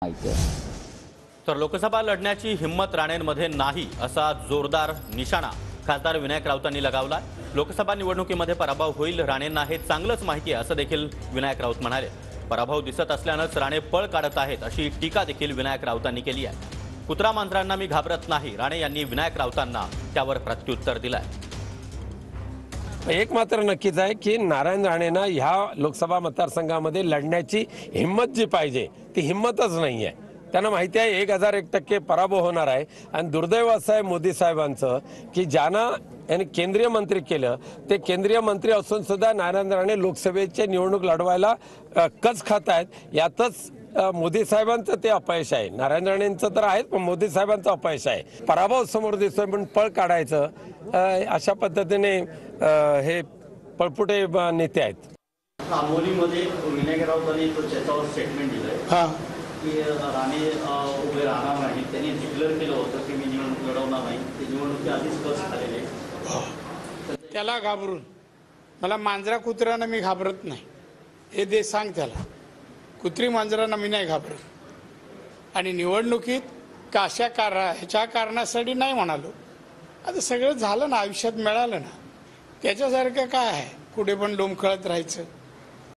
माहिती आहे। तर लोकसभा लढण्याची हिम्मत राणेंमध्ये नाही असा जोरदार निशाणा खासदार विनायक राऊतांनी लगावला। लोकसभा निवडणुकीमध्ये पराभव होईल राणेंना हे चांगलंच माहिती आहे असं देखील विनायक राऊत म्हणाले। पराभव दिसत असल्यानंच राणे पळ काढत आहेत अशी टीका देखील विनायक राऊतांनी केली आहे। कुत्रा मांजरांना मी घाबरत नाही, राणे यांनी विनायक राऊतांना त्यावर प्रत्युत्तर दिलंय। एक मात्र नक्कीच आहे की नारायण राणेंना ह्या लोकसभा मतदारसंघामध्ये लढण्याची हिम्मत जी पाहिजे ती हिम्मतच नाही आहे। त्यांना माहिती आहे 1001% पराभव होणार आहे। आणि दुर्दैव असं आहे मोदी साहेबांचं की ज्यांना यांनी केंद्रीय मंत्री केलं ते केंद्रीय मंत्री असून सुद्धा नारायण राणे लोकसभेची निवडणूक लढवायला कच खात आहेत। यातच मोदी साहेबांचं ते अपयश आहे। नारायण राणेंचं तर आहेच, पण मोदी साहेबांचं अपयश आहे। पराभव समोर दिसतोय पण पळ काढायचं अशा पद्धतीने हे पळपुटे नेते आहेत। आंबोलीमध्ये विनायक राऊतांनी त्याच्यावर स्टेटमेंट दिलंय की राणे उभे राहणार नाही। त्यांनी डिक्लेअर केलं होतं की मी निवडणूक लढवणार नाही, ते निवडणुकी आधीच कस झालेले। त्याला घाबरून मला मांजरा कुत्र्यांना मी घाबरत नाही हे दे सांग त्याला। कुत्री मांजरांना मी नाही घाबरत आणि निवडणुकीत काशा ह्याच्या कारणासाठी नाही म्हणालो। आता सगळं झालं ना, आयुष्यात मिळालं ना, त्याच्यासारखं काय आहे कुठे पण लोंबकळत राहायचं।